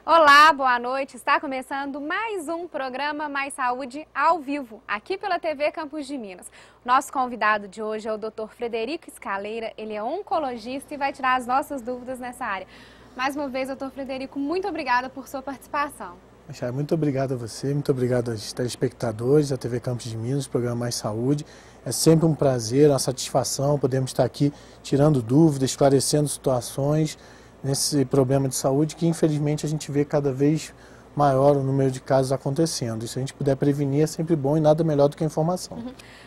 Olá, boa noite. Está começando mais um programa Mais Saúde ao vivo, aqui pela TV Campos de Minas. Nosso convidado de hoje é o Dr. Frederico Scaleira. Ele é oncologista e vai tirar as nossas dúvidas nessa área. Mais uma vez, Dr. Frederico, muito obrigada por sua participação. Chay, muito obrigado a você, muito obrigado aos telespectadores da TV Campos de Minas, programa Mais Saúde. É sempre um prazer, uma satisfação podermos estar aqui tirando dúvidas, esclarecendo situações nesse problema de saúde que infelizmente a gente vê cada vez maior o número de casos acontecendo. E se a gente puder prevenir é sempre bom e nada melhor do que a informação.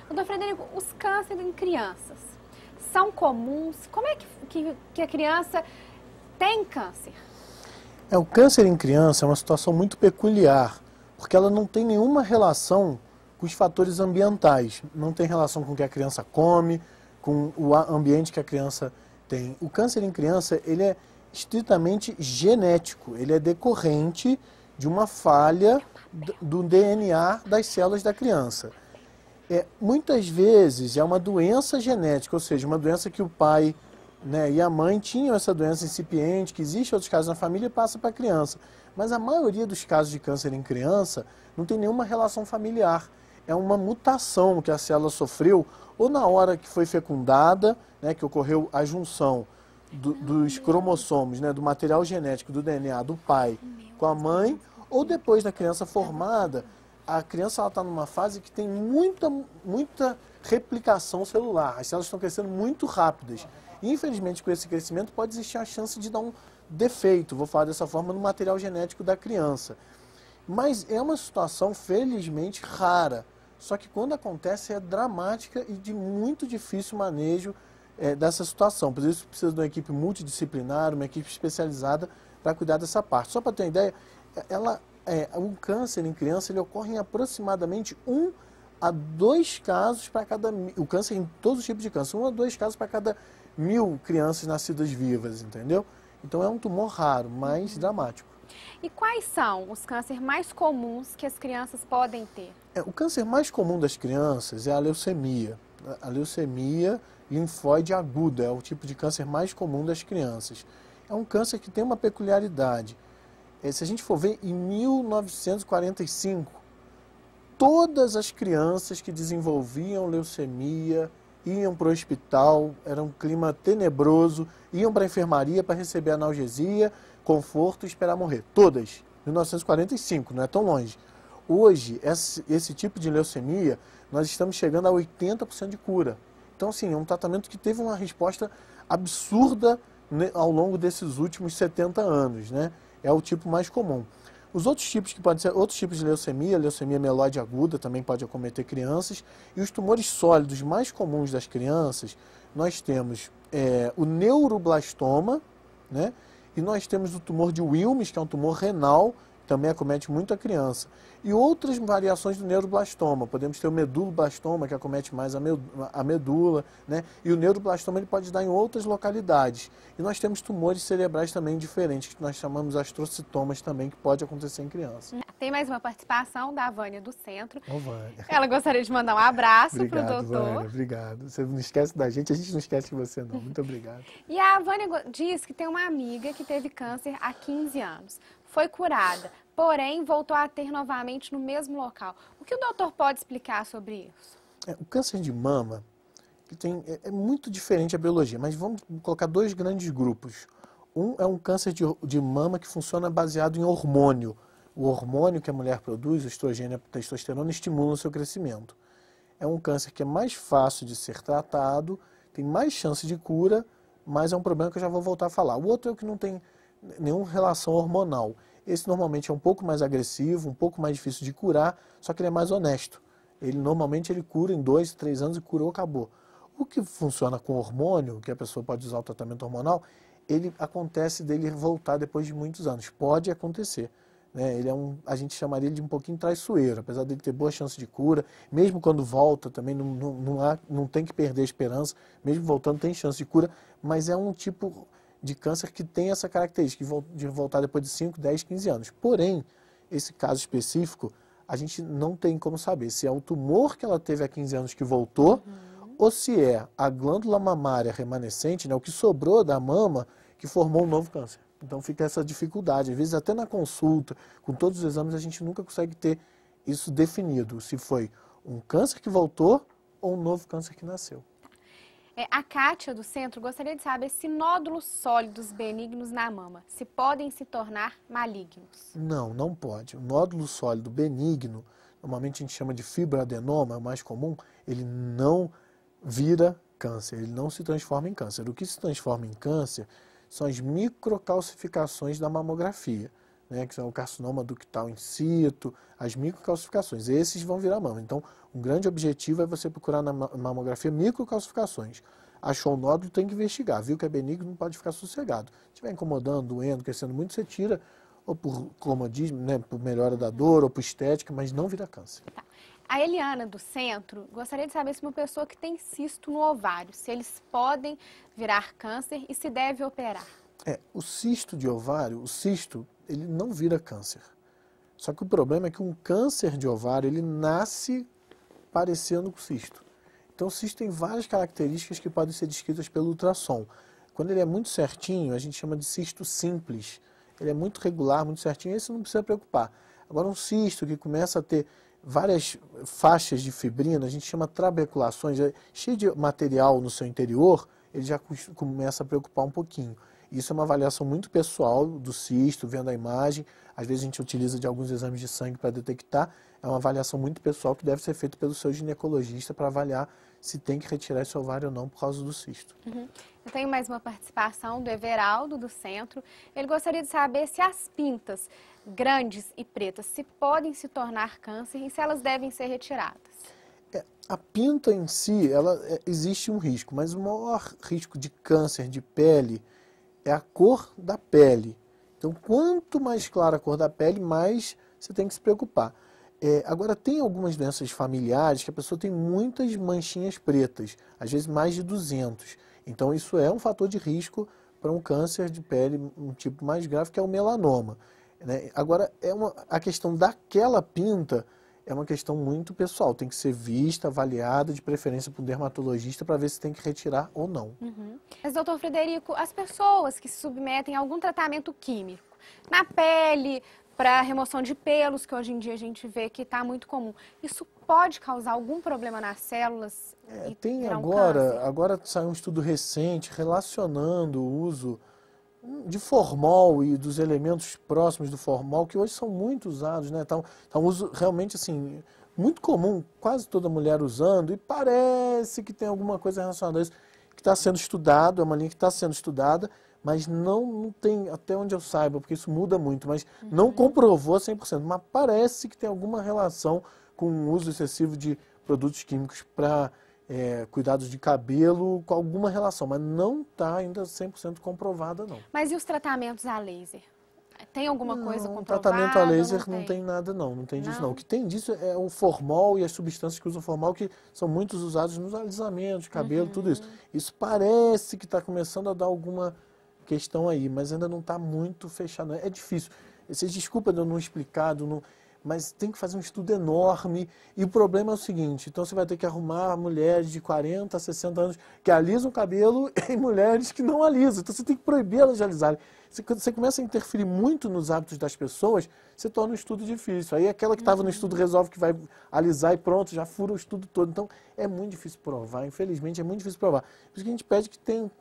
Doutor Frederico, os cânceres em crianças são comuns? Como é que a criança tem câncer? O câncer em criança é uma situação muito peculiar, porque ela não tem nenhuma relação com os fatores ambientais. Não tem relação com o que a criança come, com o ambiente que a criança tem. O câncer em criança, ele é estritamente genético, ele é decorrente de uma falha do DNA das células da criança. Muitas vezes é uma doença genética, ou seja, uma doença que o pai e a mãe tinham essa doença incipiente, que existe outros casos na família e passa para a criança. Mas a maioria dos casos de câncer em criança não tem nenhuma relação familiar. É uma mutação que a célula sofreu, ou na hora que foi fecundada, que ocorreu a junção dos cromossomos, do material genético do DNA do pai com a mãe, ou depois da criança formada. A criança está numa fase que tem muita replicação celular. As células estão crescendo muito rápidas. E, infelizmente, com esse crescimento pode existir a chance de dar um defeito, vou falar dessa forma, no material genético da criança. Mas é uma situação, felizmente, rara. Só que quando acontece é dramática e de muito difícil manejo dessa situação. Por isso precisa de uma equipe multidisciplinar, uma equipe especializada para cuidar dessa parte. Só para ter uma ideia, o câncer em criança ele ocorre em aproximadamente 1 a 2 casos para cada... O câncer em todos os tipos de câncer, 1 a 2 casos para cada 1000 crianças nascidas vivas, entendeu? Então é um tumor raro, mas dramático. E quais são os cânceres mais comuns que as crianças podem ter? O câncer mais comum das crianças é a leucemia. A leucemia linfóide aguda é o tipo de câncer mais comum das crianças. É um câncer que tem uma peculiaridade. Se a gente for ver, em 1945, todas as crianças que desenvolviam leucemia iam para o hospital, era um clima tenebroso, iam para a enfermaria para receber analgesia, conforto e esperar morrer. Todas. 1945, não é tão longe. Hoje, esse tipo de leucemia, nós estamos chegando a 80% de cura. Então, assim, é um tratamento que teve uma resposta absurda ao longo desses últimos 70 anos, É o tipo mais comum. Os outros tipos que podem ser outros tipos de leucemia, leucemia mieloide aguda também pode acometer crianças. E os tumores sólidos mais comuns das crianças, nós temos o neuroblastoma, E nós temos o tumor de Wilms, que é um tumor renal, também acomete muito a criança. E outras variações do neuroblastoma. Podemos ter o meduloblastoma, que acomete mais a medula, E o neuroblastoma ele pode dar em outras localidades. E nós temos tumores cerebrais também diferentes, que nós chamamos astrocitomas também, que pode acontecer em criança. Tem mais uma participação da Vânia do Centro. Vânia. Ela gostaria de mandar um abraço para o doutor. Vânia, obrigado. Você não esquece da gente, a gente não esquece de você não. Muito obrigado. E a Vânia diz que tem uma amiga que teve câncer há 15 anos. Foi curada, porém voltou a ter novamente no mesmo local. O que o doutor pode explicar sobre isso? O câncer de mama é muito diferente a biologia, mas vamos colocar 2 grandes grupos. Um é um câncer de mama que funciona baseado em hormônio. O hormônio que a mulher produz, o estrogênio e a testosterona, estimulam o seu crescimento. É um câncer que é mais fácil de ser tratado, tem mais chance de cura, mas é um problema que eu já vou voltar a falar. O outro é o que não tem nenhuma relação hormonal. Esse normalmente é um pouco mais agressivo, um pouco mais difícil de curar, só que ele é mais honesto. Normalmente ele cura em 2, 3 anos e curou, acabou. O que funciona com hormônio, que a pessoa pode usar o tratamento hormonal, ele acontece dele voltar depois de muitos anos. Pode acontecer. Ele a gente chamaria ele de um pouquinho traiçoeiro, apesar dele ter boa chance de cura. Mesmo quando volta, também não tem que perder a esperança. Mesmo voltando, tem chance de cura, mas é um tipo de câncer que tem essa característica de voltar depois de 5, 10, 15 anos. Porém, esse caso específico, a gente não tem como saber se é o tumor que ela teve há 15 anos que voltou, ou se é a glândula mamária remanescente, o que sobrou da mama, que formou um novo câncer. Então fica essa dificuldade. Às vezes até na consulta, com todos os exames, a gente nunca consegue ter isso definido, se foi um câncer que voltou ou um novo câncer que nasceu. A Kátia do centro gostaria de saber se nódulos sólidos benignos na mama se podem se tornar malignos. Não, não pode. O nódulo sólido benigno, normalmente a gente chama de fibroadenoma, é o mais comum, ele não vira câncer, ele não se transforma em câncer. O que se transforma em câncer são as microcalcificações da mamografia, né, que são o carcinoma ductal in situ, as microcalcificações. Esses vão virar mama. Então, um grande objetivo é você procurar na mamografia microcalcificações. Achou o nódulo, tem que investigar. Viu que é benigno, não pode ficar sossegado. Se estiver incomodando, doendo, crescendo muito, você tira, ou por comodismo, né, por melhora da dor, ou por estética, mas não vira câncer. Tá. A Eliana do centro gostaria de saber se uma pessoa que tem cisto no ovário, se eles podem virar câncer e se deve operar. O cisto de ovário, o cisto, ele não vira câncer. Só que o problema é que um câncer de ovário, ele nasce parecendo com cisto. Então o cisto tem várias características que podem ser descritas pelo ultrassom. Quando ele é muito certinho, a gente chama de cisto simples. Ele é muito regular, muito certinho, esse não precisa preocupar. Agora um cisto que começa a ter várias faixas de fibrina, a gente chama trabeculações, cheio de material no seu interior, ele já começa a preocupar um pouquinho. Isso é uma avaliação muito pessoal do cisto, vendo a imagem. Às vezes a gente utiliza de alguns exames de sangue para detectar. É uma avaliação muito pessoal que deve ser feita pelo seu ginecologista para avaliar se tem que retirar esse ovário ou não por causa do cisto. Eu tenho mais uma participação do Everaldo do centro. Ele gostaria de saber se as pintas grandes e pretas se podem se tornar câncer e se elas devem ser retiradas. A pinta em si, existe um risco, mas o maior risco de câncer de pele é a cor da pele. Então, quanto mais clara a cor da pele, mais você tem que se preocupar. Agora, tem algumas doenças familiares que a pessoa tem muitas manchinhas pretas, às vezes mais de 200. Então, isso é um fator de risco para um câncer de pele, um tipo mais grave, que é o melanoma, né? Agora, a questão daquela pinta é uma questão muito pessoal, tem que ser vista, avaliada, de preferência por um dermatologista, para ver se tem que retirar ou não. Mas, doutor Frederico, as pessoas que se submetem a algum tratamento químico na pele, para remoção de pelos, que hoje em dia a gente vê que está muito comum, isso pode causar algum problema nas células? Tem agora saiu um estudo recente relacionando o uso de formol e dos elementos próximos do formol, que hoje são muito usados, né? Tá um uso realmente assim, muito comum, quase toda mulher usando, e parece que tem alguma coisa relacionada a isso, que está sendo estudado, é uma linha que está sendo estudada, mas não tem, até onde eu saiba, porque isso muda muito, mas não comprovou 100%, mas parece que tem alguma relação com o uso excessivo de produtos químicos para cuidados de cabelo, com alguma relação, mas não está ainda 100% comprovada, não. Mas e os tratamentos a laser? Tem alguma coisa comprovada? O tratamento a laser não tem nada, não tem disso, não. O que tem disso é o formol e as substâncias que usam formol, que são muitos usados nos alisamentos de cabelo, tudo isso. Isso parece que está começando a dar alguma questão aí, mas ainda não está muito fechado. É difícil. Vocês desculpa de eu não explicar, mas tem que fazer um estudo enorme. E o problema é o seguinte, então você vai ter que arrumar mulheres de 40 a 60 anos que alisam o cabelo e mulheres que não alisam. Então você tem que proibir elas de alisarem. Você começa a interferir muito nos hábitos das pessoas, você torna o estudo difícil. Aí aquela que estava no estudo resolve que vai alisar e pronto, já fura o estudo todo. Então é muito difícil provar, infelizmente é muito difícil provar. Por isso que a gente pede que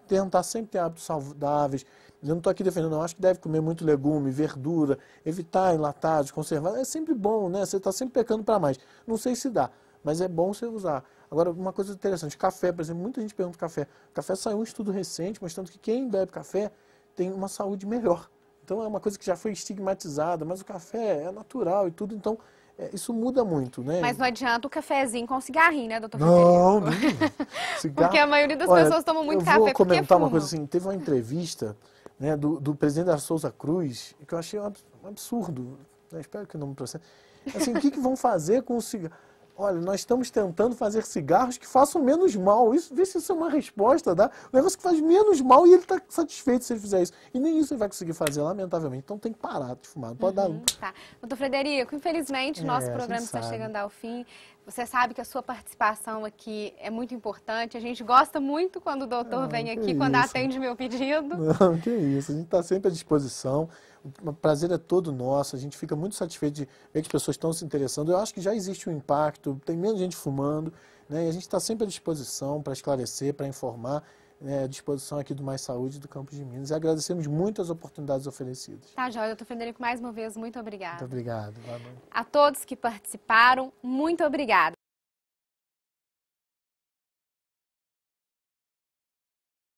tentar sempre ter hábitos saudáveis. Eu não estou aqui defendendo, não. Acho que deve comer muito legume, verdura, evitar enlatados, conservar. É sempre bom, né? Você está sempre pecando para mais. Não sei se dá, mas é bom você usar. Agora, uma coisa interessante, café, por exemplo, muita gente pergunta café. Café saiu um estudo recente mostrando que quem bebe café tem uma saúde melhor. Então é uma coisa que já foi estigmatizada, mas o café é natural e tudo, então isso muda muito, né? Mas não adianta o cafezinho com cigarrinho, né, doutor Não, Frederico? Cigarro... Porque a maioria das pessoas tomam muito café porque fumam. Eu vou comentar uma coisa assim, teve uma entrevista, né, do presidente da Souza Cruz, que eu achei um absurdo, né? Espero que não me processe. Assim, o que vão fazer com o cigarro? olha, nós estamos tentando fazer cigarros que façam menos mal. Vê se isso é uma resposta, tá? Um negócio que faz menos mal e ele está satisfeito se ele fizer isso. E nem isso ele vai conseguir fazer, lamentavelmente. Então tem que parar de fumar, não pode dar... Tá. Doutor Frederico, infelizmente nosso programa está chegando ao fim. Você sabe que a sua participação aqui é muito importante. A gente gosta muito quando o doutor vem aqui, quando atende meu pedido. Não, que isso. A gente está sempre à disposição. O prazer é todo nosso. A gente fica muito satisfeito de ver que as pessoas estão se interessando. Eu acho que já existe um impacto, tem menos gente fumando, né? E a gente está sempre à disposição para esclarecer, para informar, né? À disposição aqui do Mais Saúde do Campos de Minas. E agradecemos muito as oportunidades oferecidas. Tá, joia. Doutor Frederico, mais uma vez, muito obrigada. Muito obrigado. Boa noite. A todos que participaram, muito obrigada.